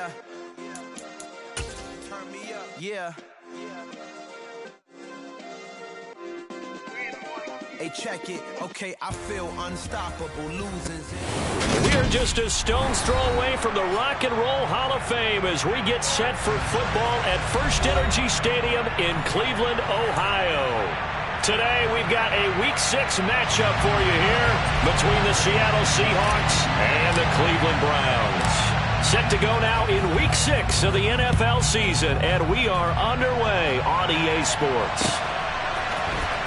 Yeah. Turn me up. Yeah. Hey, check it. Okay, I feel unstoppable. Losing. We are just a stone's throw away from the Rock and Roll Hall of Fame as we get set for football at First Energy Stadium in Cleveland, Ohio. Today, we've got a Week 6 matchup for you here between the Seattle Seahawks and the Cleveland Browns. Set to go now in Week 6 of the NFL season, and we are underway on EA Sports.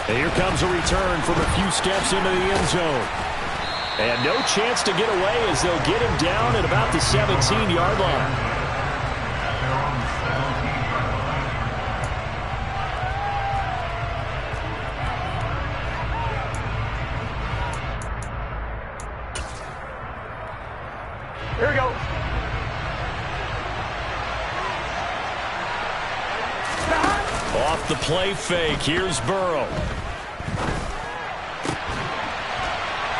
And here comes a return from a few steps into the end zone. And no chance to get away as they'll get him down at about the 17-yard line. Here we go. Off the play fake, here's Burrow.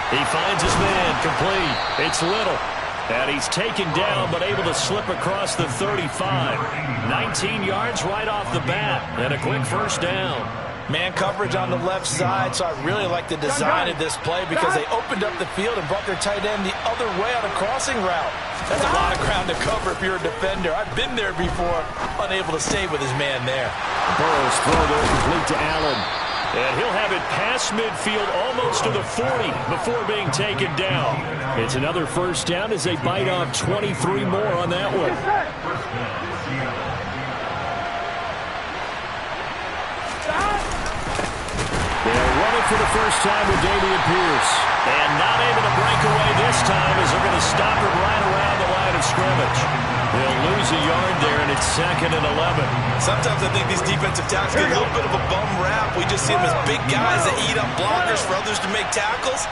He finds his man, complete. It's Little. And he's taken down, but able to slip across the 35. 19 yards right off the bat, and a quick first down. Man coverage on the left side, so I really like the design of this play because they opened up the field and brought their tight end the other way on a crossing route. That's a lot of ground to cover if you're a defender. I've been there before, unable to stay with his man there. Burrow's throw there complete to Allen. And he'll have it past midfield almost to the 40 before being taken down. It's another first down as they bite off 23 more on that one. They'll run it for the first time with Dameon Pierce. And not able to break away this time as they're going to stop him right around the line of scrimmage. They'll lose a yard there, and it's 2nd and 11. Sometimes I think these defensive tackles get a little bit of a bum rap. We just see them as big guys that eat up blockers for others to make tackles.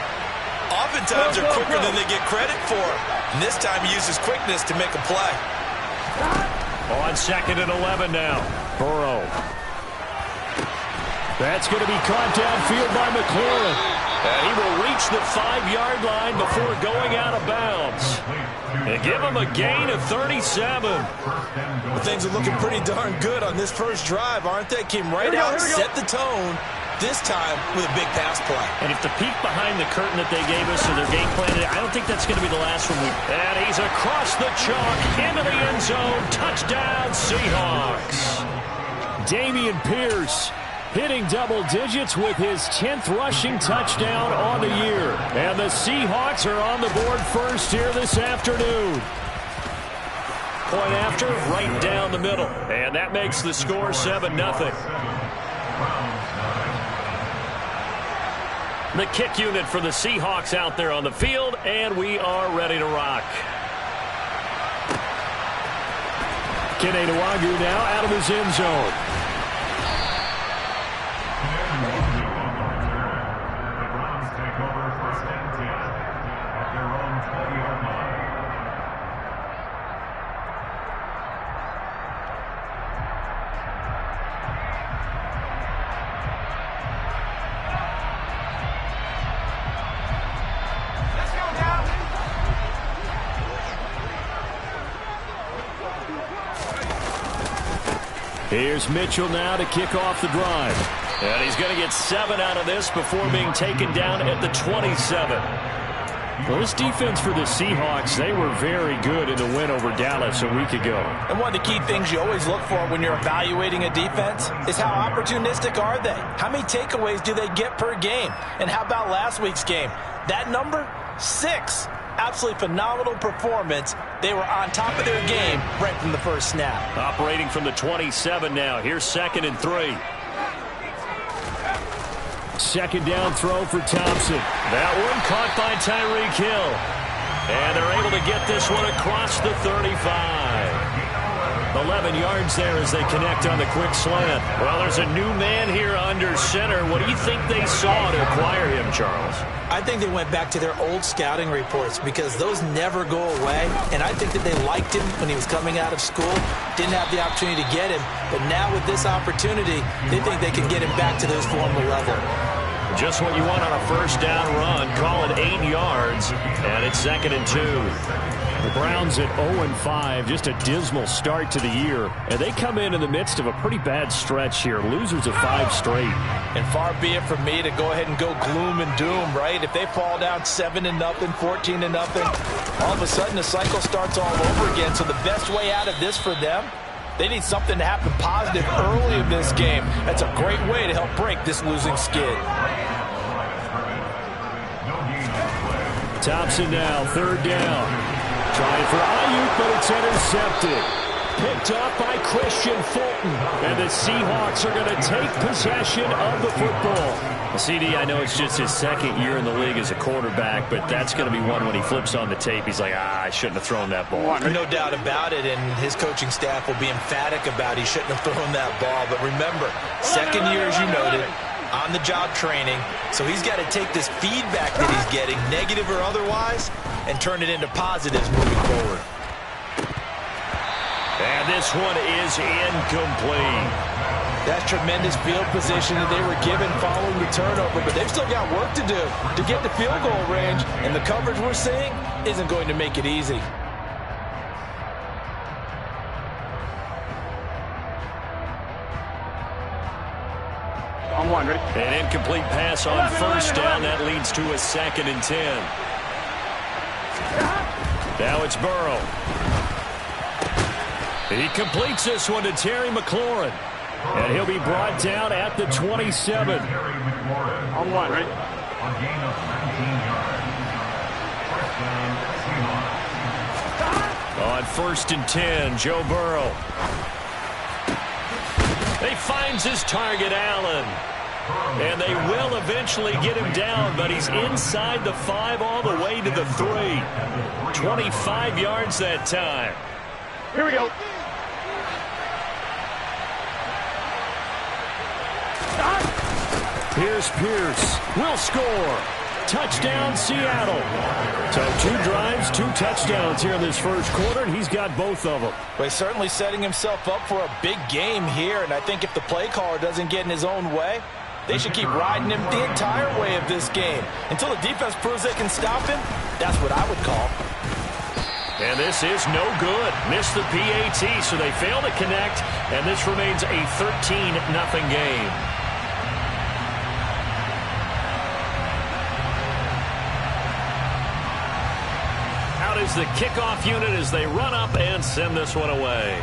Oftentimes they're quicker than they get credit for. And this time he uses quickness to make a play. On 2nd and 11 now. Burrow. That's going to be caught downfield by McLaurin. And he will reach the 5-yard line before going out of bounds. And give him a gain of 37. Well, things are looking pretty darn good on this first drive, aren't they? Came right out, set the tone, this time with a big pass play. And if the peek behind the curtain that they gave us in their game plan, I don't think that's going to be the last one. And he's across the chalk, into the end zone. Touchdown, Seahawks. Dameon Pierce hitting double digits with his 10th rushing touchdown on the year. And the Seahawks are on the board first here this afternoon. Point after, right down the middle. And that makes the score 7-0. The kick unit for the Seahawks out there on the field, and we are ready to rock. Kene Nwangwu now out of his end zone. Here's Mitchell now to kick off the drive. And he's going to get 7 out of this before being taken down at the 27. Well, this defense for the Seahawks, they were very good in the win over Dallas a week ago. And one of the key things you always look for when you're evaluating a defense is how opportunistic are they? How many takeaways do they get per game? And how about last week's game? That number, 6. Absolutely phenomenal performance. They were on top of their game right from the first snap. Operating from the 27 now. Here's 2nd and 3. Second down throw for Thompson. That one caught by Tyreek Hill. And they're able to get this one across the 35. 11 yards there as they connect on the quick slant. Well, there's a new man here under center. What do you think they saw to acquire him, Charles? I think they went back to their old scouting reports because those never go away. And I think that they liked him when he was coming out of school. Didn't have the opportunity to get him. But now with this opportunity, they think they can get him back to those former level. Just what you want on a first down run. Call it 8 yards. And it's 2nd and 2. The Browns at 0-5, just a dismal start to the year. And they come in the midst of a pretty bad stretch here. Losers of 5 straight. And far be it from me to go ahead and go gloom and doom, right? If they fall down 7-0, 14-0, all of a sudden the cycle starts all over again. So the best way out of this for them, they need something to happen positive early in this game. That's a great way to help break this losing skid. Thompson now, 3rd down. Trying for Ayuk, but it's intercepted. Picked up by Christian Fulton. And the Seahawks are going to take possession of the football. CD, I know it's just his 2nd year in the league as a quarterback, but that's going to be one when he flips on the tape. He's like, I shouldn't have thrown that ball. No doubt about it, and his coaching staff will be emphatic about he shouldn't have thrown that ball. But remember, 2nd year, as you noted, on-the-job training, so he's got to take this feedback that he's getting, negative or otherwise, and turn it into positives moving forward. And this one is incomplete. That's tremendous field position that they were given following the turnover, but they've still got work to do to get the field goal range, and the coverage we're seeing isn't going to make it easy. An incomplete pass on 1st down. That leads to a 2nd and 10. Now it's Burrow. He completes this one to Terry McLaurin. And he'll be brought down at the 27. On 1, right? On 1st and 10, Joe Burrow. He finds his target, Allen. And they will eventually get him down, but he's inside the 5 all the way to the 3. 25 yards that time. Here we go. Here's Pierce. Will score. Touchdown, Seattle. So 2 drives, 2 touchdowns here in this 1st quarter, and he's got both of them. Well, he's certainly setting himself up for a big game here, and I think if the play caller doesn't get in his own way, they should keep riding him the entire way of this game. Until the defense proves they can stop him, that's what I would call. And this is no good. Missed the PAT, so they fail to connect, and this remains a 13-0 game. Out is the kickoff unit as they run up and send this one away.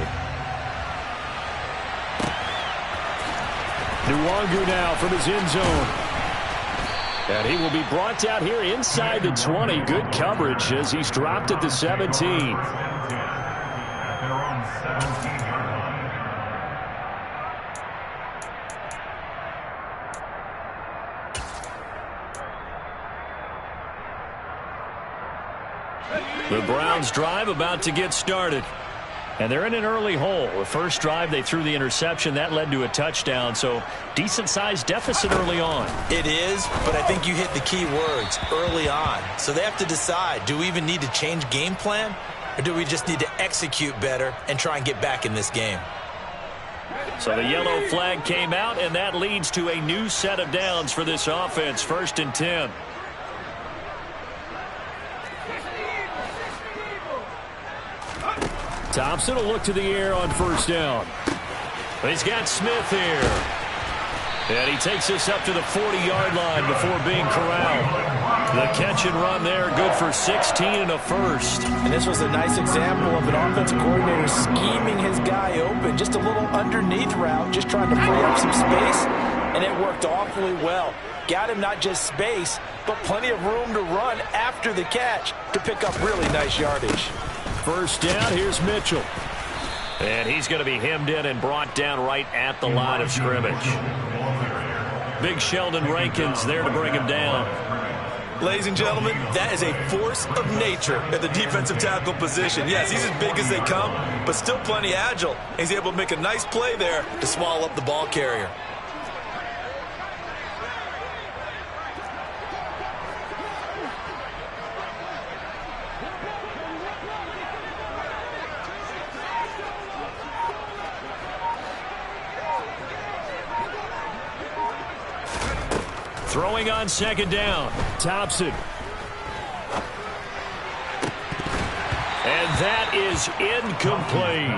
Nwangu now from his end zone. And he will be brought out here inside the 20. Good coverage as he's dropped at the 17. The Browns drive about to get started. And they're in an early hole. The first drive, they threw the interception. That led to a touchdown, so decent-sized deficit early on. It is, but I think you hit the key words, early on. So they have to decide, do we even need to change game plan, or do we just need to execute better and try and get back in this game? So the yellow flag came out, and that leads to a new set of downs for this offense. 1st and 10. Thompson will look to the air on 1st down. He's got Smith here. And he takes this up to the 40-yard line before being corralled. The catch and run there, good for 16 and a first. And this was a nice example of an offensive coordinator scheming his guy open. Just a little underneath route, just trying to free up some space. And it worked awfully well. Got him not just space, but plenty of room to run after the catch to pick up really nice yardage. 1st down, here's Mitchell. And he's going to be hemmed in and brought down right at the line of scrimmage. Big Sheldon Rankins there to bring him down. Ladies and gentlemen, that is a force of nature at the defensive tackle position. Yes, he's as big as they come, but still plenty agile. He's able to make a nice play there to swallow up the ball carrier. Throwing on 2nd down, Thompson. And that is incomplete.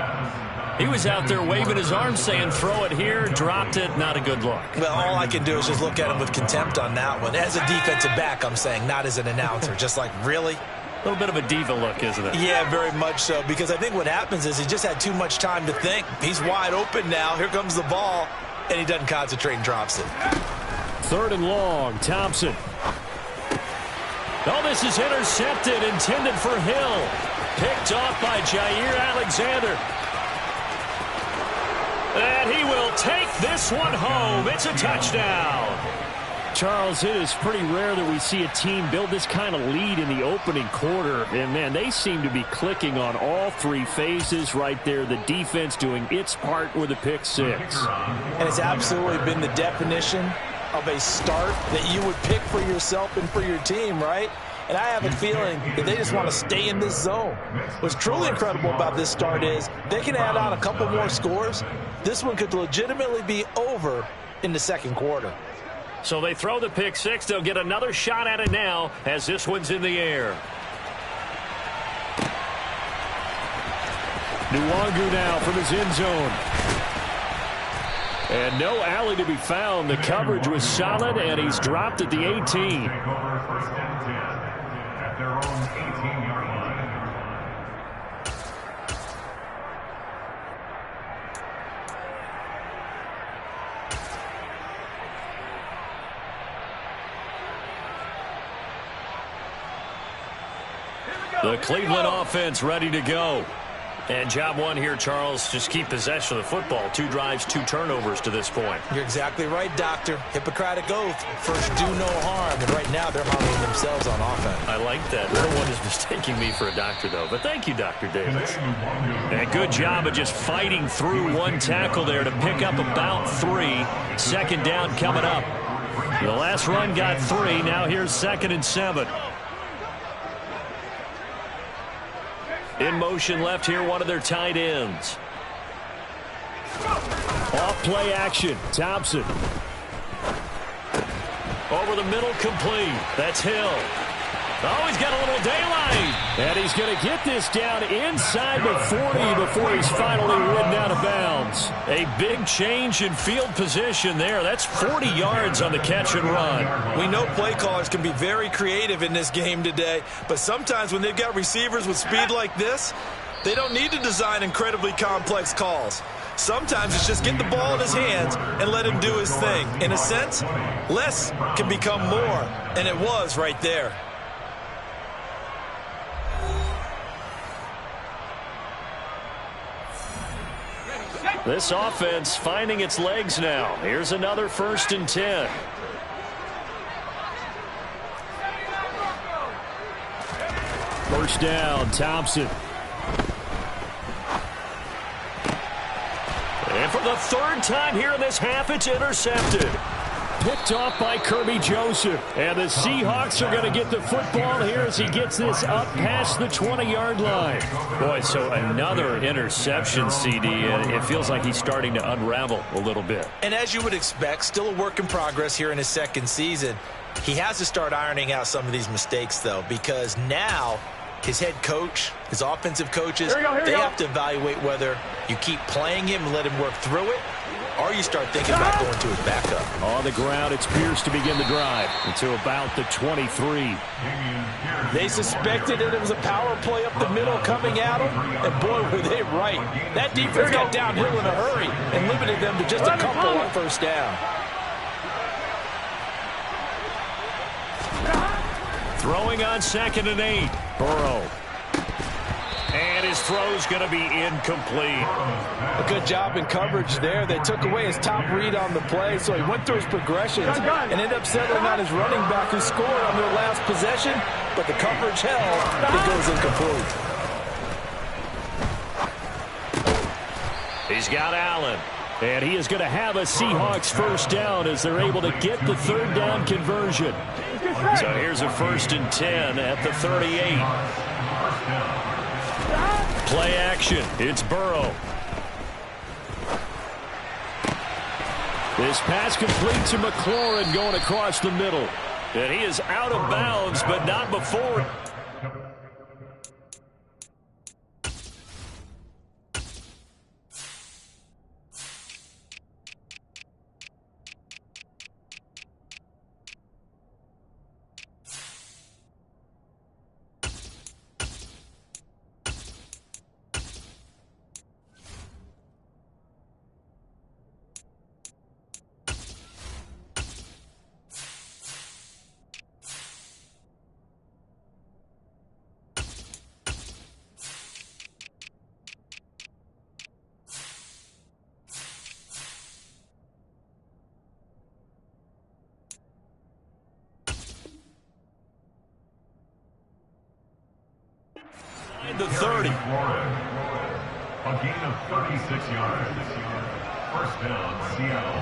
He was out there waving his arms saying, throw it here, dropped it, not a good look. Well, all I can do is just look at him with contempt on that one. As a defensive back, I'm saying, not as an announcer. Just like, really? A little bit of a diva look, isn't it? Yeah, very much so, because I think what happens is he just had too much time to think. He's wide open now. Here comes the ball, and he doesn't concentrate and drops it. 3rd and long, Thompson. Oh, this is intercepted, intended for Hill. Picked off by Jair Alexander. And he will take this one home. It's a touchdown. Charles, it is pretty rare that we see a team build this kind of lead in the opening quarter. And, man, they seem to be clicking on all 3 phases right there. The defense doing its part with a pick 6. And it's absolutely been the definition of a start that you would pick for yourself and for your team, right? And I have a feeling that they just want to stay in this zone. What's truly incredible about this start is they can add on a couple more scores. This one could legitimately be over in the 2nd quarter. So they throw the pick 6. They'll get another shot at it now as this one's in the air. Nwangu now from his end zone. And no alley to be found. The coverage was solid, and he's dropped at the 18. The Cleveland offense ready to go. And job one here, Charles, just keep possession of the football. 2 drives, 2 turnovers to this point. You're exactly right, Doctor. Hippocratic oath. First, do no harm. And right now, they're harming themselves on offense. I like that. No one is mistaking me for a doctor, though. But thank you, Dr. Davis. And good job of just fighting through 1 tackle there to pick up about 3. 2nd down coming up. The last run got 3. Now here's 2nd and 7. In motion left here, one of their tight ends. Off play action. Thompson. Over the middle, complete. That's Hill. Oh, he's got a little daylight. And he's going to get this down inside the 40 before he's finally ridden out of bounds. A big change in field position there. That's 40 yards on the catch and run. We know play callers can be very creative in this game today, but sometimes when they've got receivers with speed like this, they don't need to design incredibly complex calls. Sometimes it's just get the ball in his hands and let him do his thing. In a sense, less can become more, and it was right there. This offense finding its legs now. Here's another 1st and 10. First down, Thompson. And for the 3rd time here in this half, it's intercepted. Picked off by Kirby Joseph. And the Seahawks are going to get the football here as he gets this up past the 20-yard line. Boy, so another interception, CD, and it feels like he's starting to unravel a little bit. And as you would expect, still a work in progress here in his 2nd season. He has to start ironing out some of these mistakes, though, because now his head coach, his offensive coaches, they have to evaluate whether you keep playing him and let him work through it, or you start thinking about going to his backup. On the ground, it's Pierce to begin the drive into about the 23. They suspected that it was a power play up the middle coming at them, and boy, were they right. That defense got downhill in a hurry and limited them to just a couple on 1st down. Throwing on 2nd and 8. Burrow. And his throw's going to be incomplete. A good job in coverage there. They took away his top read on the play, so he went through his progressions and ended up settling on his running back who scored on their last possession, but the coverage held. It goes incomplete. He's got Allen. And he is going to have a Seahawks 1st down as they're able to get the 3rd down conversion. So here's a 1st and 10 at the 38. Play action. It's Burrow. This pass complete to McLaurin going across the middle. And he is out of bounds, but not before. The 30. A gain of 36 yards. First down, Seattle.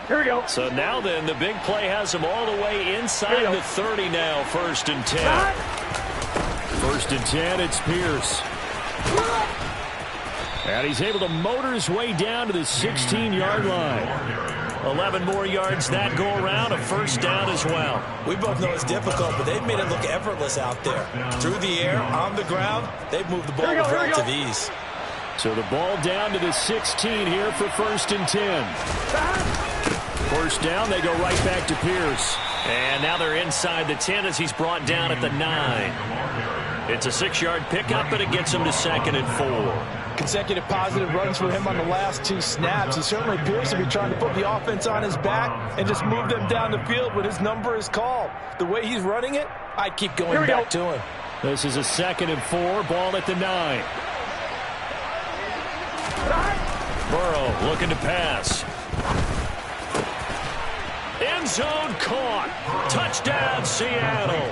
Here we go. So now then, the big play has them all the way inside the 30 now. 1st and 10. 1st and 10, it's Pierce. And he's able to motor his way down to the 16-yard line. 11 more yards that go around, a 1st down as well. We both know it's difficult, but they've made it look effortless out there. Through the air, on the ground, they've moved the ball with relative ease. So the ball down to the 16 here for 1st and 10. 1st down, they go right back to Pierce. And now they're inside the 10 as he's brought down at the 9. It's a 6-yard pickup, but it gets him to 2nd and 4. Consecutive positive runs for him on the last 2 snaps. He certainly appears to be trying to put the offense on his back and just move them down the field when his number is called. The way he's running it, I'd keep going back to him. This is a 2nd and 4, ball at the 9. Burrow looking to pass. End zone caught. Touchdown, Seattle.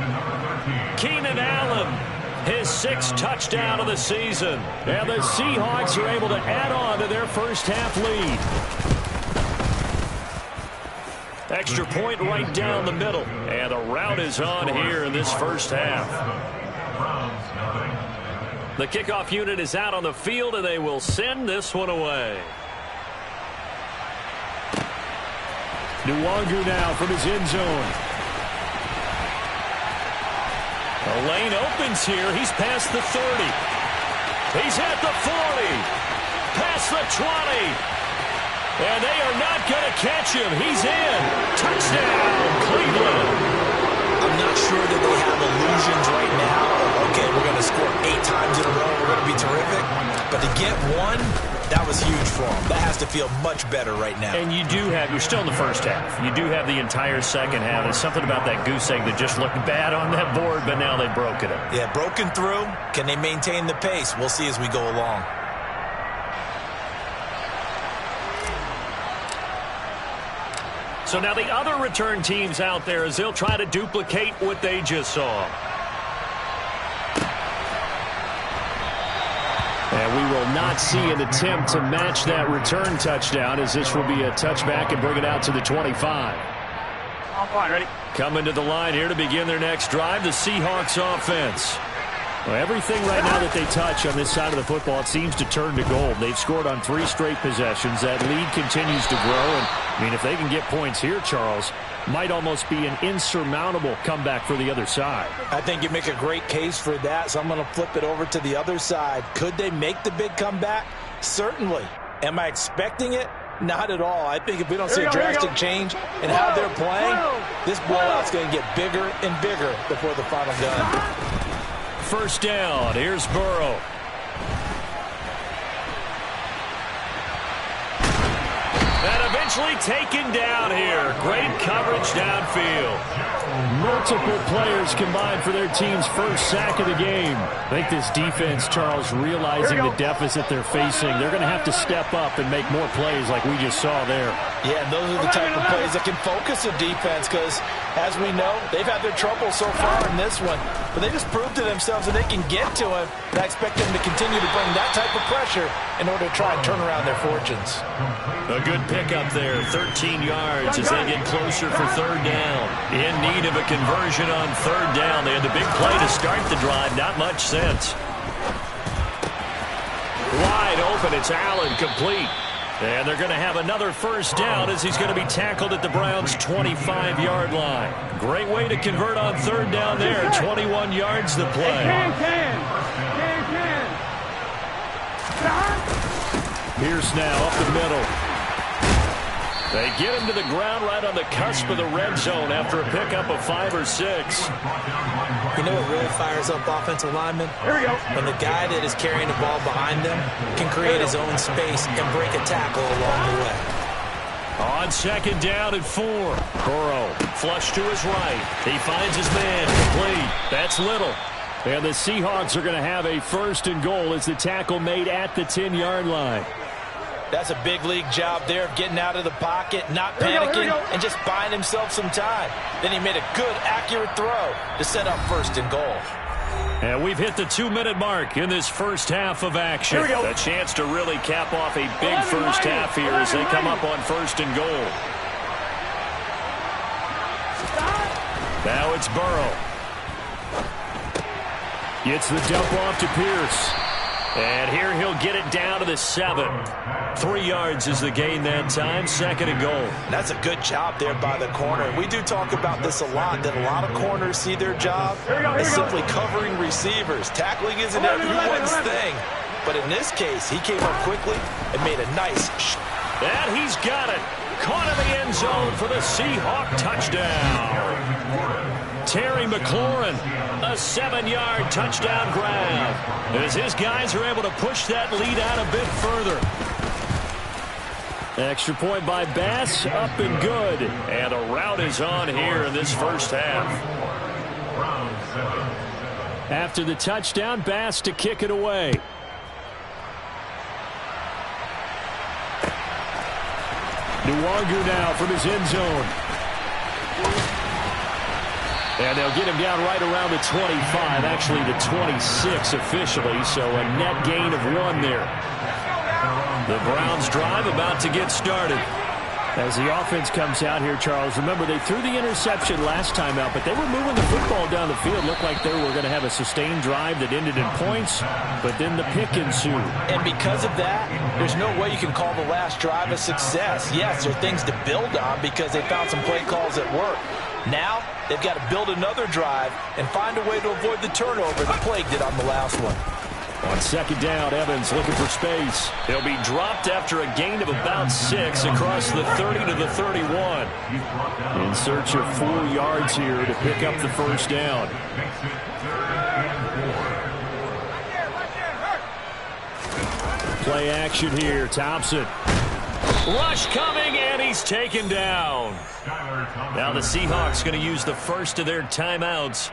Keenan Allen, his 6th touchdown of the season. And the Seahawks are able to add on to their first half lead. Extra point right down the middle. And the route is on here in this first half. The kickoff unit is out on the field, and they will send this one away. Nwangu now from his end zone. The lane opens here. He's past the 30. He's at the 40. Past the 20. And they are not going to catch him. He's in. Touchdown, Cleveland. I'm not sure that they have illusions right now. Okay, we're going to score 8 times in a row. We're going to be terrific. But to get one, that was huge for them. That has to feel much better right now. And you're still in the first half. You do have the entire second half. There's something about that goose egg that just looked bad on that board, but now they've broken it. Yeah, broken through. Can they maintain the pace? We'll see as we go along. So now the other return teams out there as they'll try to duplicate what they just saw. And we will not see an attempt to match that return touchdown, as this will be a touchback and bring it out to the 25. I'm fine, ready? Coming to the line here to begin their next drive, the Seahawks offense. Well, everything right now that they touch on this side of the football, it seems to turn to gold. They've scored on 3 straight possessions. That lead continues to grow. And, I mean, if they can get points here, Charles, might almost be an insurmountable comeback for the other side. I think you make a great case for that, so I'm going to flip it over to the other side. Could they make the big comeback? Certainly. Am I expecting it? Not at all. I think if we don't see a drastic change in how they're playing, this blowout's going to get bigger and bigger before the final gun. First down. Here's Burrow. And eventually taken down here. Great coverage downfield. Multiple players combined for their team's first sack of the game. I think this defense, Charles, realizing the deficit they're facing, they're going to have to step up and make more plays like we just saw there. Yeah, and those are the type of plays that can focus a defense because, as we know, they've had their trouble so far in this one. But they just proved to themselves that they can get to him. And I expect them to continue to bring that type of pressure in order to try and turn around their fortunes. A good pickup there, 13 yards as they get closer for 3rd down. In need of a conversion on 3rd down. They had the big play to start the drive. Not much sense. Wide open. It's Allen, complete. And they're going to have another first down as he's going to be tackled at the Browns' 25-yard line. Great way to convert on 3rd down there. 21 yards the play. Pierce now up the middle. They get him to the ground right on the cusp of the red zone after a pickup of 5 or 6. You know what really fires up offensive linemen? Here we go. When the guy that is carrying the ball behind them can create his own space and break a tackle along the way. On 2nd down and 4. Burrow flush to his right. He finds his man complete. That's Little. And the Seahawks are going to have a 1st and goal as the tackle made at the 10-yard line. That's a big league job there of getting out of the pocket, not panicking, and just buying himself some time. Then he made a good, accurate throw to set up 1st and goal. And we've hit the 2-minute mark in this first half of action. A chance to really cap off a big first half here as they come up on 1st and goal. Now it's Burrow. Gets the dump off to Pierce. And here he'll get it down to the 7. 3 yards is the gain that time. 2nd and goal. That's a good job there by the corner. We do talk about this a lot, that a lot of corners see their job as simply covering receivers. Tackling isn't everyone's thing. But in this case, he came up quickly and made a nice shot. And he's got it. Caught in the end zone for the Seahawk touchdown. Terry McLaurin, a 7-yard touchdown grab, as his guys are able to push that lead out a bit further. Extra point by Bass, up and good. And a rout is on here in this first half. After the touchdown, Bass to kick it away. Nwangu now from his end zone. And they'll get him down right around the 25, actually the 26 officially, so a net gain of 1 there. The Browns drive about to get started. As the offense comes out here, Charles, remember they threw the interception last time out, but they were moving the football down the field. Looked like they were going to have a sustained drive that ended in points, but then the pick ensued. And because of that, there's no way you can call the last drive a success. Yes, there are things to build on because they found some play calls that work. Now, they've got to build another drive and find a way to avoid the turnover that plagued it on the last one. On 2nd down, Evans looking for space. He'll be dropped after a gain of about 6 across the 30 to the 31. In search of 4 yards here to pick up the first down. Play action here. Thompson. Rush coming, and he's taken down. Now the Seahawks going to use the first of their timeouts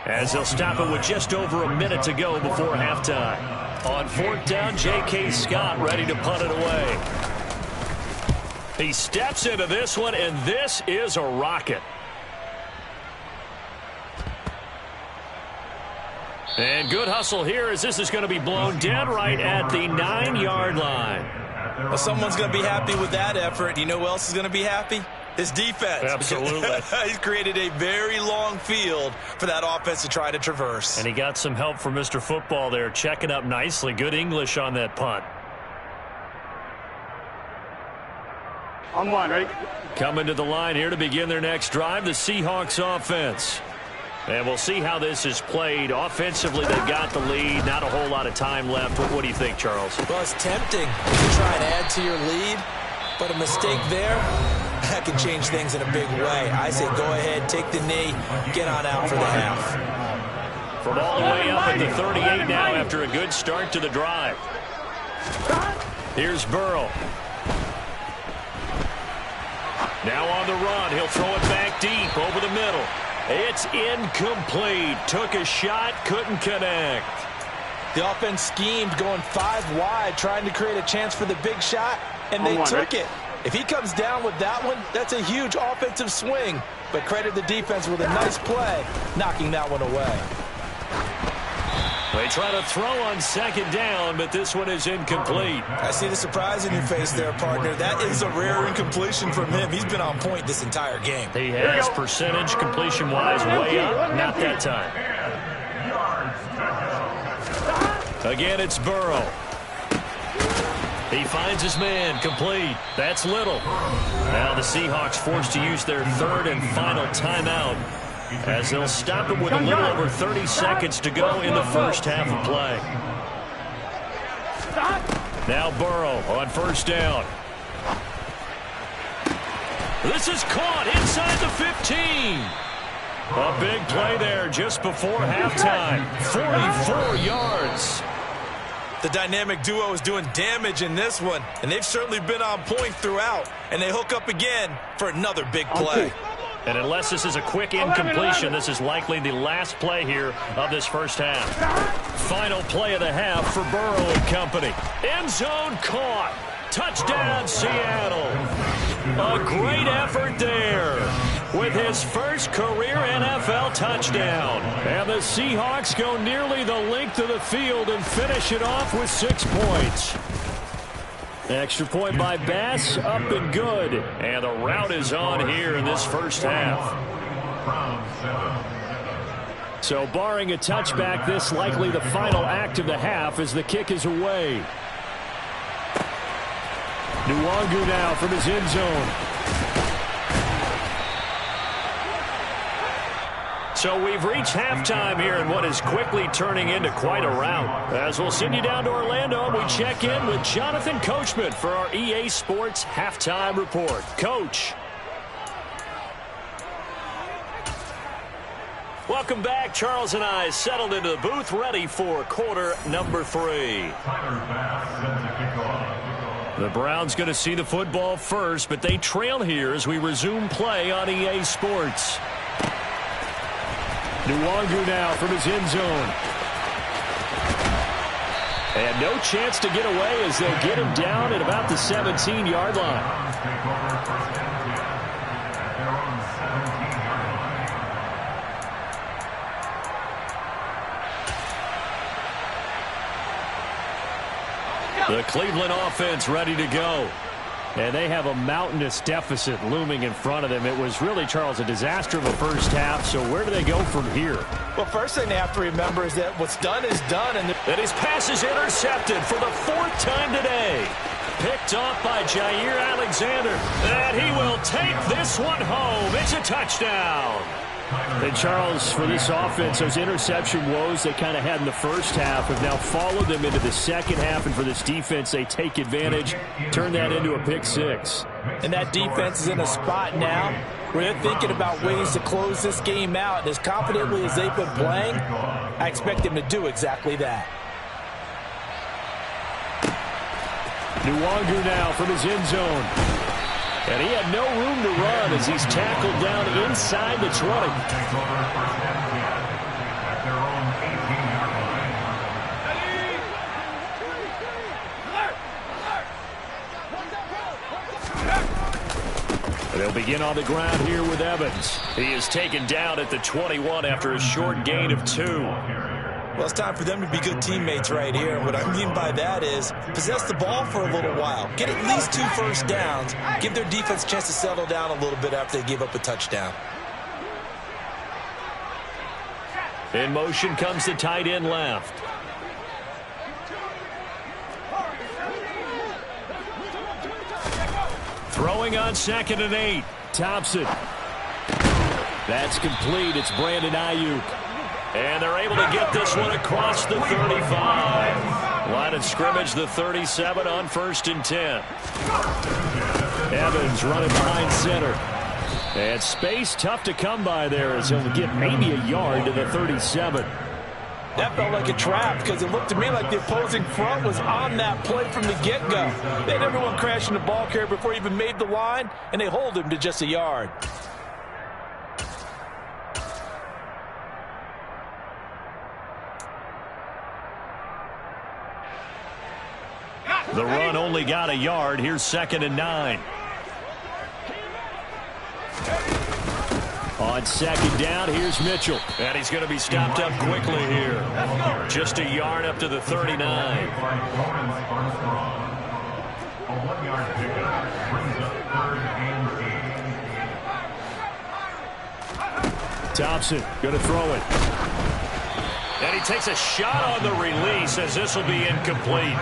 as they'll stop it with just over a minute to go before halftime. On 4th down, J.K. Scott ready to punt it away. He steps into this one, and this is a rocket. And good hustle here as this is going to be blown dead right at the 9-yard line. Well, someone's going to be happy with that effort. You know who else is going to be happy? His defense. Absolutely. He's created a very long field for that offense to try to traverse. And he got some help from Mr. Football there, checking up nicely. Good English on that punt. On 1, ready? Coming to the line here to begin their next drive, the Seahawks offense. And we'll see how this is played. Offensively, they've got the lead. Not a whole lot of time left. What do you think, Charles? Well, it's tempting to try and add to your lead, but a mistake there, that can change things in a big way. I say go ahead, take the knee, get on out for the half. From all the way up at the 38 now after a good start to the drive. Here's Burrow. Now on the run. He'll throw it back deep over the middle. It's incomplete. Took a shot, couldn't connect. The offense schemed going 5 wide, trying to create a chance for the big shot, and they took it. If he comes down with that one, that's a huge offensive swing. But credit the defense with a nice play, knocking that one away. They try to throw on 2nd down, but this one is incomplete. I see the surprise in your face there, partner. That is a rare incompletion from him. He's been on point this entire game. He has percentage completion-wise way up. Not that time. Again, it's Burrow. He finds his man, complete. That's Little. Now the Seahawks forced to use their 3rd and final timeout as they'll stop it with a little over 30 seconds to go in the first half of play. Now Burrow on 1st down. This is caught inside the 15. A big play there just before halftime. 44 yards. The dynamic duo is doing damage in this one, and they've certainly been on point throughout. And they hook up again for another big play. And unless this is a quick incompletion, this is likely the last play here of this first half. Final play of the half for Burrow and company. End zone caught. Touchdown, Seattle. A great effort there. with his first career NFL touchdown. And the Seahawks go nearly the length of the field and finish it off with 6 points. Extra point by Bass, up and good. And the rout is on here in this first half. So barring a touchback, this likely the final act of the half as the kick is away. Nwangu now from his end zone. So we've reached halftime here in what is quickly turning into quite a rout. As we'll send you down to Orlando, we check in with Jonathan Coachman for our EA Sports Halftime Report. Coach. Welcome back. Charles and I settled into the booth, ready for quarter number 3. The Browns going to see the football first, but they trail here as we resume play on EA Sports. Nwangu now from his end zone. And no chance to get away as they'll get him down at about the 17-yard line. The Cleveland offense ready to go. And they have a mountainous deficit looming in front of them. It was really, Charles, a disaster of a first half. So where do they go from here? Well, first thing they have to remember is that what's done is done. And his pass is intercepted for the 4th time today. Picked off by Jair Alexander. And he will take this one home. It's a touchdown. And, Charles, for this offense, those interception woes they kind of had in the first half have now followed them into the second half. And for this defense, they take advantage, turn that into a pick 6. And that defense is in a spot now where they're thinking about ways to close this game out. And as confidently as they've been playing, I expect them to do exactly that. Nwangu now from his end zone. And he had no room to run as he's tackled down inside the 20. They'll begin on the ground here with Evans. He is taken down at the 21 after a short gain of 2. Well, it's time for them to be good teammates right here. And what I mean by that is possess the ball for a little while. Get at least 2 first downs. Give their defense a chance to settle down a little bit after they give up a touchdown. In motion comes the tight end left. Throwing on 2nd and 8. Thompson. That's complete. It's Brandon Ayuk. And they're able to get this one across the 35. Line of scrimmage, the 37 on 1st and 10. Evans running behind center. And space tough to come by there as he'll get maybe a yard to the 37. That felt like a trap because it looked to me like the opposing front was on that play from the get-go. They had everyone crashing the ball carrier before he even made the line, and they hold him to just a yard. The run only got a yard. Here's 2nd and 9. On 2nd down, here's Mitchell. And he's going to be stopped up quickly here. Just a yard up to the 39. Thompson going to throw it. And he takes a shot on the release as this will be incomplete.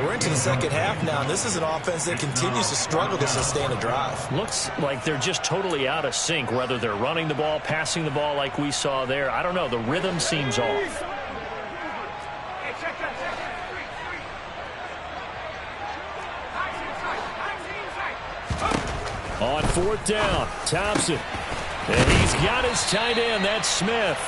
We're into the second half now, and this is an offense that continues to struggle to sustain a drive. Looks like they're just totally out of sync, whether they're running the ball, passing the ball like we saw there. I don't know. The rhythm seems off. On 4th down, Thompson. And he's got his tight end. That's Smith.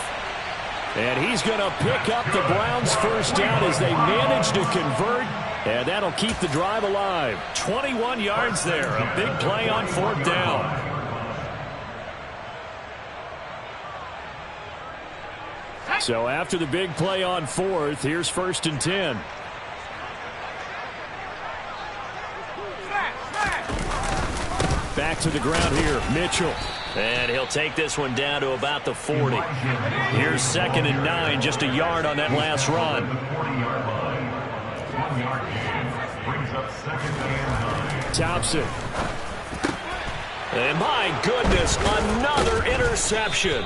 And he's going to pick up the Browns' first down as they manage to convert. And that'll keep the drive alive. 21 yards there. A big play on 4th down. So after the big play on 4th, here's 1st and 10. Back to the ground here. Mitchell. And he'll take this one down to about the 40. Here's 2nd and 9, just a yard on that last run. Thompson. And my goodness, another interception.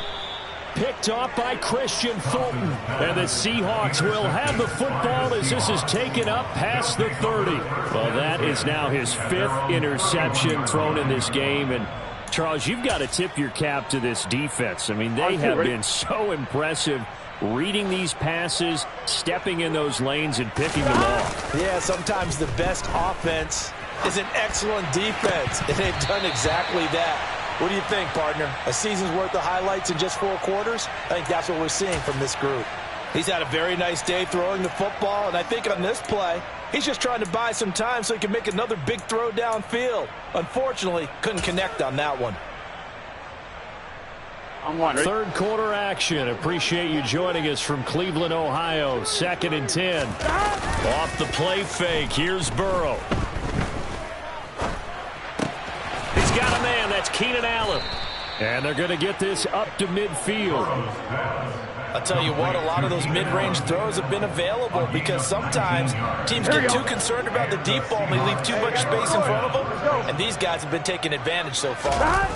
Picked off by Christian Fulton. And the Seahawks will have the football as this is taken up past the 30. Well, that is now his 5th interception thrown in this game. And Charles, you've got to tip your cap to this defense. I mean, they have been so impressive reading these passes, stepping in those lanes, and picking them off. Yeah, sometimes the best offense is an excellent defense, and they've done exactly that. What do you think, partner? A season's worth of highlights in just 4 quarters? I think that's what we're seeing from this group. He's had a very nice day throwing the football, and I think on this play, he's just trying to buy some time so he can make another big throw downfield. Unfortunately, couldn't connect on that one. Third quarter action. Appreciate you joining us from Cleveland, Ohio. 2nd and 10. Off the play fake. Here's Burrow. He's got a man. That's Keenan Allen. And they're going to get this up to midfield. I'll tell you what, a lot of those mid-range throws have been available because sometimes teams get too concerned about the deep ball and they leave too much space in front of them. And these guys have been taking advantage so far.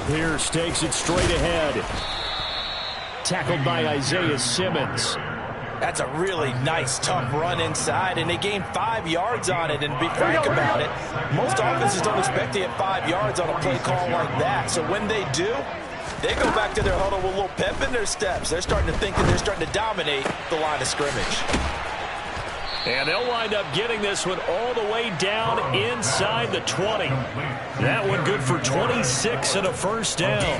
Pierce takes it straight ahead. Tackled by Isaiah Simmons. That's a really nice, tough run inside, and they gained 5 yards on it. And to be frank about it, most offenses don't expect to get 5 yards on a play call like that. So when they do, they go back to their huddle with a little pep in their steps. They're starting to think that they're starting to dominate the line of scrimmage. And they'll wind up getting this one all the way down inside the 20. That one good for 26 and a first down.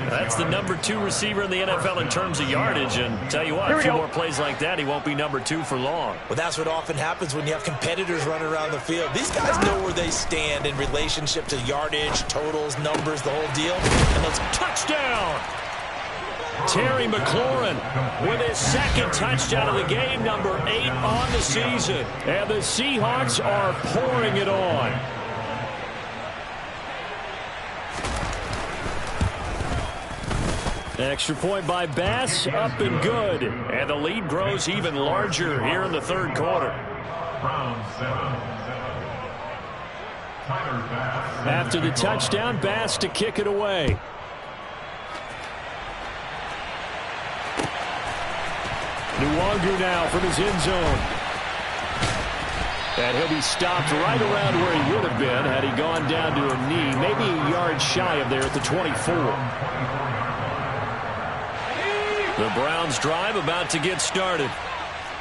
That's the number 2 receiver in the NFL in terms of yardage. And tell you what, a few more plays like that, he won't be number 2 for long. Well, that's what often happens when you have competitors running around the field. These guys know where they stand in relationship to yardage, totals, numbers, the whole deal. And let's touchdown! Terry McLaurin with his 2nd touchdown of the game, number 8 on the season. And the Seahawks are pouring it on. Extra point by Bass, up and good. And the lead grows even larger here in the 3rd quarter. After the touchdown, Bass to kick it away. Nwangu now from his end zone. And he'll be stopped right around where he would have been had he gone down to a knee, maybe a yard shy of there at the 24. The Browns drive about to get started.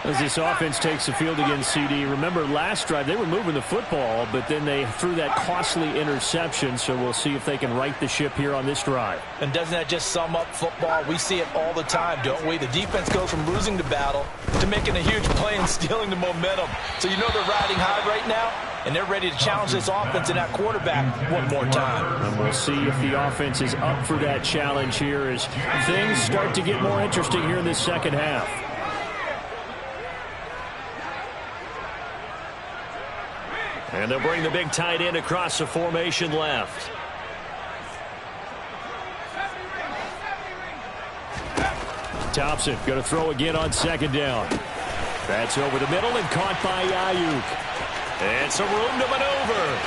As this offense takes the field against CD, remember last drive they were moving the football, but then they threw that costly interception, so we'll see if they can right the ship here on this drive. And doesn't that just sum up football? We see it all the time, don't we? The defense goes from losing the battle to making a huge play and stealing the momentum. So you know they're riding high right now, and they're ready to challenge this offense and that quarterback one more time. And we'll see if the offense is up for that challenge here as things start to get more interesting here in this 2nd half. And they'll bring the big tight end across the formation left. Thompson going to throw again on 2nd down. That's over the middle and caught by Ayuk. And some room to maneuver.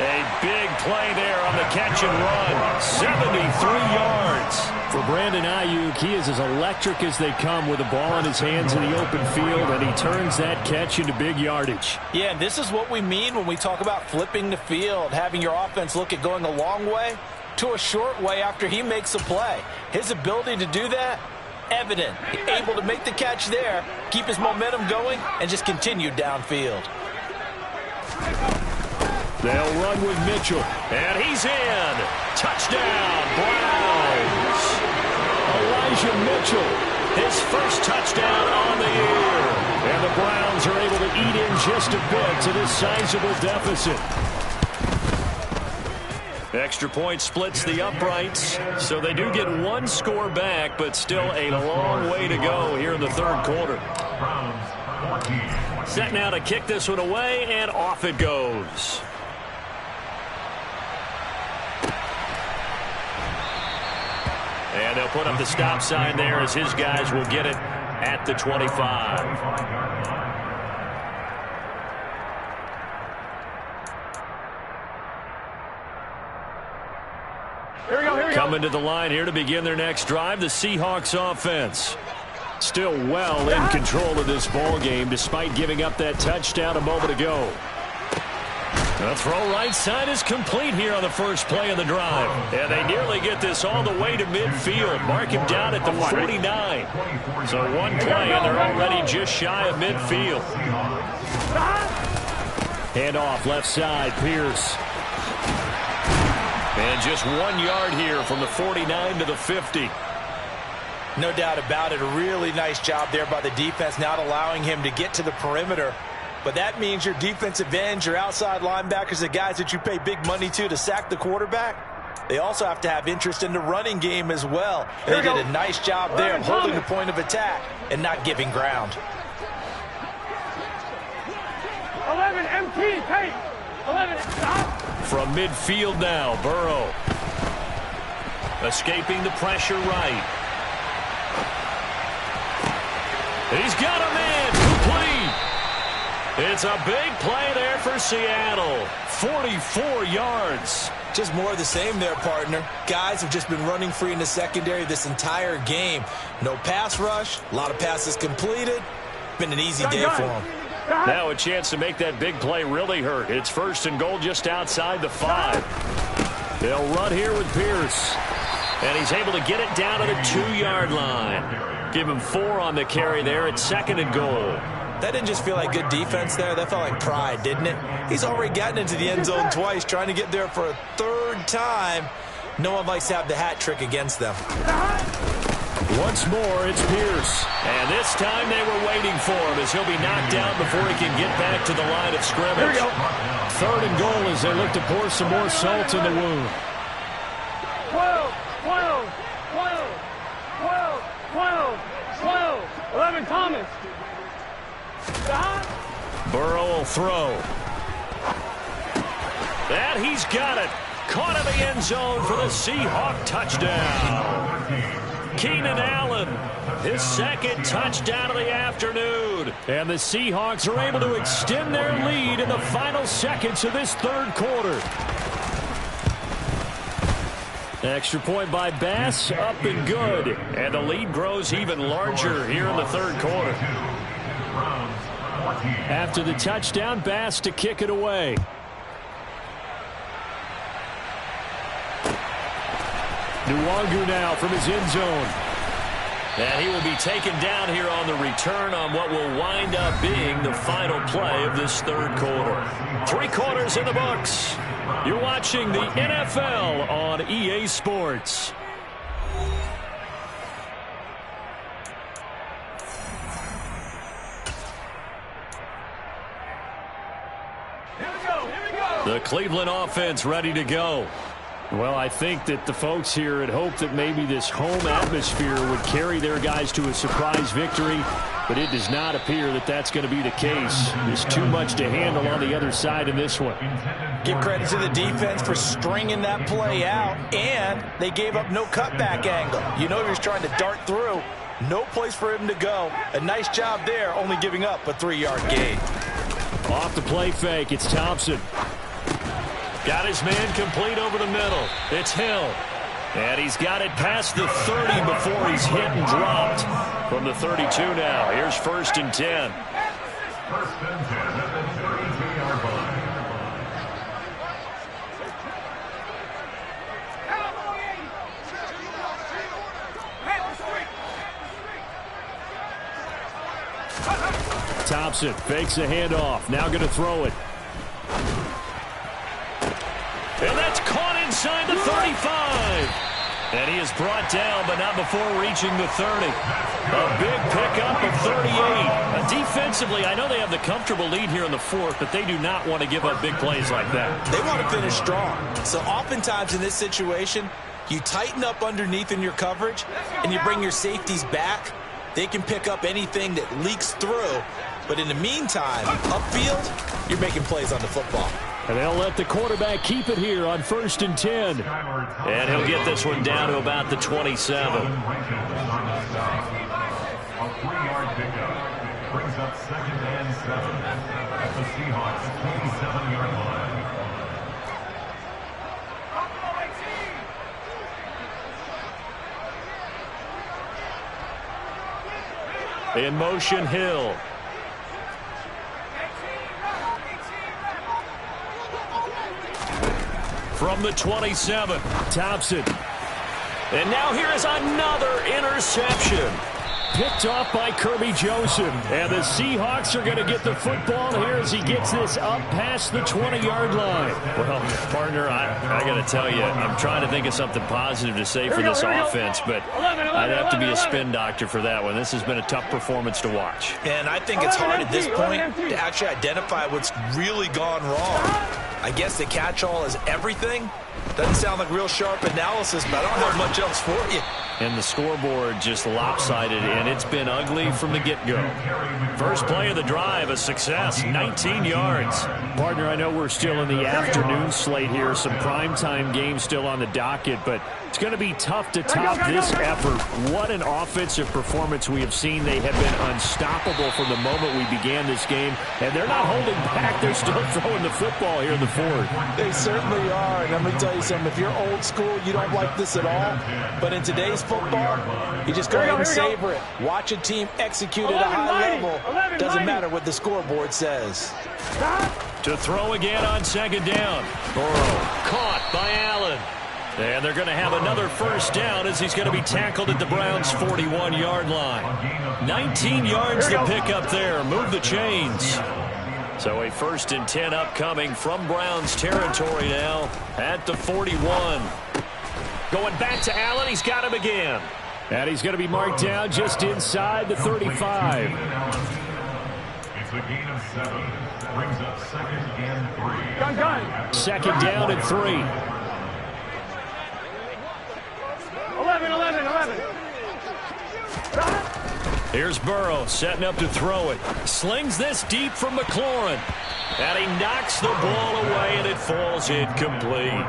A big play there on the catch and run. 73 yards. For Brandon Ayuk, he is as electric as they come with the ball in his hands in the open field, and he turns that catch into big yardage. Yeah, and this is what we mean when we talk about flipping the field, having your offense look at going a long way to a short way after he makes a play. His ability to do that, evident. Able to make the catch there, keep his momentum going, and just continue downfield. They'll run with Mitchell, and he's in. Touchdown, Browns. Elijah Mitchell, his first touchdown on the year. And the Browns are able to eat in just a bit to this sizable deficit. Extra point splits the uprights, so they do get 1 score back, but still a long way to go here in the 3rd quarter. Set now to kick this one away, and off it goes. And they'll put up the stop sign there as his guys will get it at the 25. Here we go. Coming to the line here to begin their next drive, the Seahawks offense. Still well in control of this ball game despite giving up that touchdown a moment ago. The throw right side is complete here on the first play of the drive. And they nearly get this all the way to midfield. Mark him down at the 49. So one play and they're already just shy of midfield. Hand off left side, Pierce. And just 1 yard here from the 49 to the 50. No doubt about it. A really nice job there by the defense, not allowing him to get to the perimeter. But that means your defensive ends, your outside linebackers, the guys that you pay big money to sack the quarterback, they also have to have interest in the running game as well. They did a nice job there of holding the point of attack and not giving ground. 11 MT, tape. 11, stop. From midfield now, Burrow. Escaping the pressure right. He's got a man complete. It's a big play there for Seattle. 44 yards. Just more of the same there, partner. Guys have just been running free in the secondary this entire game. No pass rush, a lot of passes completed. Been an easy day for them. Now a chance to make that big play really hurt. It's first and goal just outside the 5. They'll run here with Pierce. And he's able to get it down to the 2-yard line. Give him 4 on the carry there at second and goal. That didn't just feel like good defense there. That felt like pride, didn't it? He's already gotten into the end zone twice, trying to get there for a 3rd time. No one likes to have the hat trick against them. Once more, it's Pierce. And this time they were waiting for him as he'll be knocked down before he can get back to the line of scrimmage. 3rd and goal as they look to pour some more salt in the wound. 12, 11, Thomas. Stop. Burrow will throw. And he's got it. Caught in the end zone for the Seahawk touchdown. Keenan Allen, his 2nd touchdown of the afternoon. And the Seahawks are able to extend their lead in the final seconds of this 3rd quarter. Extra point by Bass, up and good. And the lead grows even larger here in the 3rd quarter. After the touchdown, Bass to kick it away. Nwangu now from his end zone. And he will be taken down here on the return on what will wind up being the final play of this 3rd quarter. 3 quarters in the books. You're watching the NFL on EA Sports. Here we go. The Cleveland offense ready to go. Well, I think that the folks here had hoped that maybe this home atmosphere would carry their guys to a surprise victory, but it does not appear that that's going to be the case. There's too much to handle on the other side in this one. Give credit to the defense for stringing that play out, and they gave up no cutback angle. You know he was trying to dart through. No place for him to go. A nice job there, only giving up a 3-yard gain. Off the play fake, it's Thompson. Got his man complete over the middle. It's Hill. And he's got it past the 30 before he's hit and dropped. From the 32 now. Here's 1st and 10. First and 10 at the 32-yard line. Thompson fakes a handoff. Now going to throw it. And that's caught inside the 35. And he is brought down, but not before reaching the 30. A big pickup of 38. Defensively, I know they have the comfortable lead here in the 4th, but they do not want to give up big plays like that. They want to finish strong. So oftentimes in this situation, you tighten up underneath in your coverage, and you bring your safeties back. They can pick up anything that leaks through, But in the meantime, upfield, you're making plays on the football. And they'll let the quarterback keep it here on 1st and 10. And he'll get this one down to about the 27. A 3-yard pickup brings up 2nd and 7 at the Seahawks 27-yard line. In motion, Hill. From the 27, Thompson. And now here is another interception. Picked off by Kirby Joseph. And the Seahawks are going to get the football here as he gets this up past the 20-yard line. Well, partner, I got to tell you, I'm trying to think of something positive to say for this offense, but I'd have to be a spin doctor for that one. This has been a tough performance to watch. And I think it's hard at this point to actually identify what's really gone wrong. I guess the catch-all is everything. Doesn't sound like real sharp analysis, but I don't have much else for you. And the scoreboard just lopsided, and it's been ugly from the get-go. First play of the drive, a success, 19 yards. Partner, I know we're still in the afternoon slate here, some primetime games still on the docket, but it's going to be tough to top this effort. What an offensive performance we have seen. They have been unstoppable from the moment we began this game, and they're not holding back. They're still throwing the football here in the fourth. They certainly are, and let me tell you something. If you're old school, you don't like this at all, but in today's football, you just go ahead and savor it. Watch a team execute at a high level. Doesn't matter what the scoreboard says. To throw again on 2nd down. Burrow caught by Allen. And they're going to have another first down as he's going to be tackled at the Browns' 41-yard line. 19 yards to pick up there. Move the chains. So a 1st and 10 upcoming from Browns territory now at the 41. Going back to Allen. He's got him again. And he's going to be marked down just inside the 35. It's a gain of 7. Brings up 2nd and 3. Gun. 2nd down and 3. 11. Here's Burrow setting up to throw it. Slings this deep from McLaurin. And he knocks the ball away, and it falls incomplete.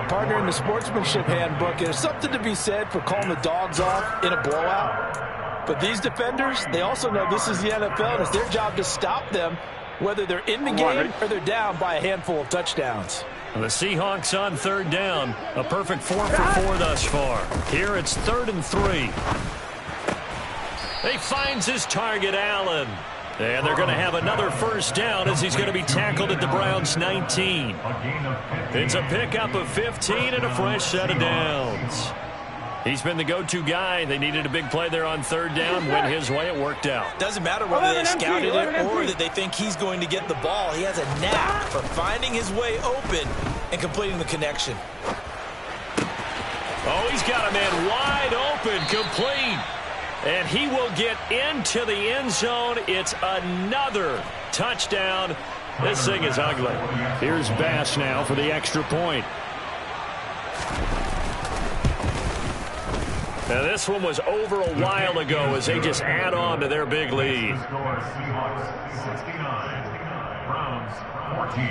Partner, in the sportsmanship handbook, there's something to be said for calling the dogs off in a blowout. But these defenders, they also know this is the NFL, and it's their job to stop them, whether they're in the game or they're down by a handful of touchdowns. The Seahawks on 3rd down. A perfect 4 for 4 thus far. Here it's 3rd and 3. He finds his target, Allen. And they're going to have another first down as he's going to be tackled at the Browns' 19. It's a pickup of 15 and a fresh set of downs. He's been the go-to guy. They needed a big play there on 3rd down. Went his way. It worked out. Doesn't matter whether they scouted it or that they think he's going to get the ball. He has a knack for finding his way open and completing the connection. Oh, he's got a man wide open, complete. And he will get into the end zone. It's another touchdown. This thing is ugly. Here's Bass now for the extra point. Now this one was over a while ago as they just add on to their big lead. Seahawks 69, Browns 14.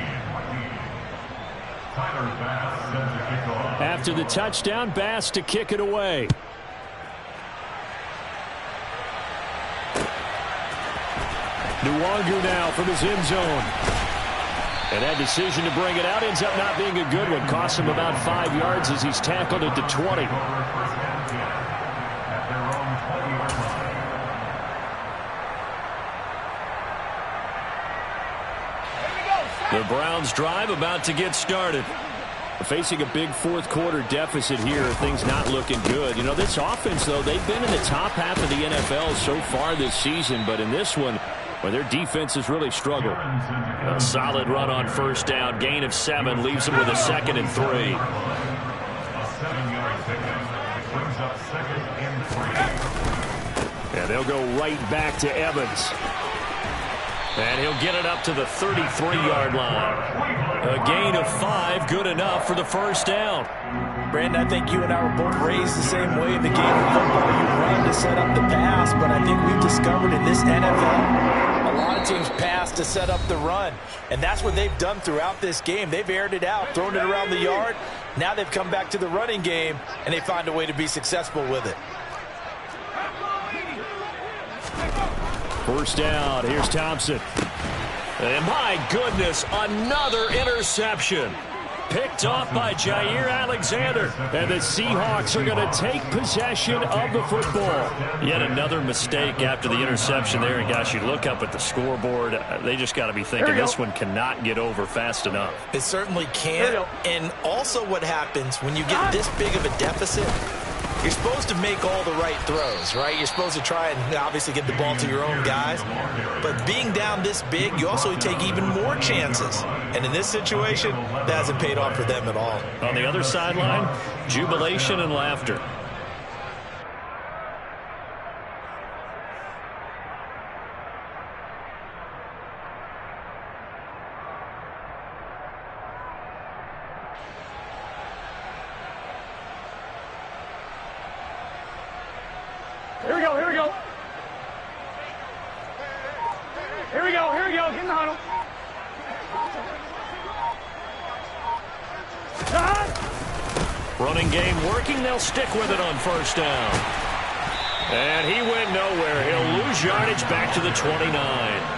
Tyler Bass sends the kickoff. After the touchdown, Bass to kick it away. Nwangu now from his end zone. And that decision to bring it out ends up not being a good one. Costs him about 5 yards as he's tackled at the 20. The Browns drive about to get started. Facing a big fourth-quarter deficit here, things not looking good. You know, this offense, though, they've been in the top half of the NFL so far this season, but in this one, well, their defense has really struggled. A solid run on first down. Gain of 7 leaves them with a 2nd and 3. A 7-yard pickup brings up 2nd and 3. And they'll go right back to Evans. And he'll get it up to the 33-yard line. A gain of 5, good enough for the first down. Brandon, I think you and I were both raised the same way in the game of football. You run to set up the pass, but I think we've discovered in this NFL, a lot of teams pass to set up the run, and that's what they've done throughout this game. They've aired it out, thrown it around the yard. Now they've come back to the running game, and they find a way to be successful with it. First down, here's Thompson. And my goodness, another interception. Picked off by Jair Alexander. And the Seahawks are going to take possession of the football. Yet another mistake after the interception there. And gosh, you look up at the scoreboard, they just got to be thinking this one cannot get over fast enough. It certainly can't. And also what happens when you get this big of a deficit, you're supposed to make all the right throws, right? You're supposed to try and obviously get the ball to your own guys. But being down this big, you also take even more chances. And in this situation, that hasn't paid off for them at all. On the other sideline, jubilation and laughter. Here we go, here we go. Here we go, here we go. Get in the huddle. Running game working. They'll stick with it on first down. And he went nowhere. He'll lose yardage back to the 29.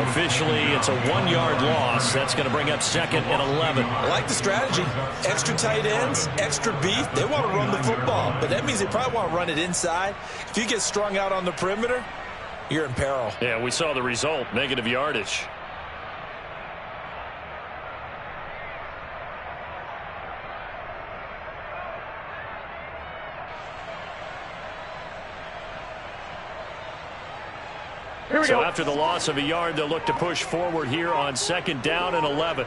Officially, it's a 1-yard loss. That's going to bring up 2nd and 11. I like the strategy. Extra tight ends, extra beef. They want to run the football, but that means they probably want to run it inside. If you get strung out on the perimeter, you're in peril. Yeah, we saw the result, negative yardage. So after the loss of a yard, they'll look to push forward here on 2nd down and 11.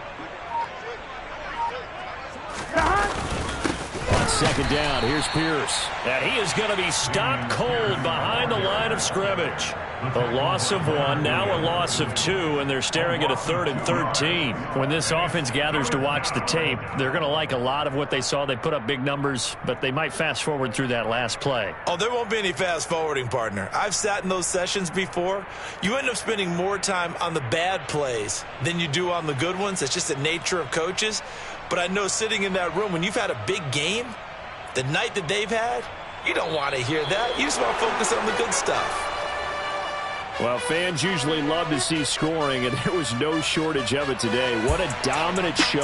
On 2nd down, here's Pierce. And he is going to be stopped cold behind the line of scrimmage. A loss of 1, now a loss of 2, and they're staring at a 3rd and 13. When this offense gathers to watch the tape, they're going to like a lot of what they saw. They put up big numbers, but they might fast forward through that last play. Oh, there won't be any fast forwarding, partner. I've sat in those sessions before. You end up spending more time on the bad plays than you do on the good ones. It's just the nature of coaches. But I know sitting in that room, when you've had a big game, the night that they've had, you don't want to hear that. You just want to focus on the good stuff. Well, fans usually love to see scoring, and there was no shortage of it today. What a dominant show.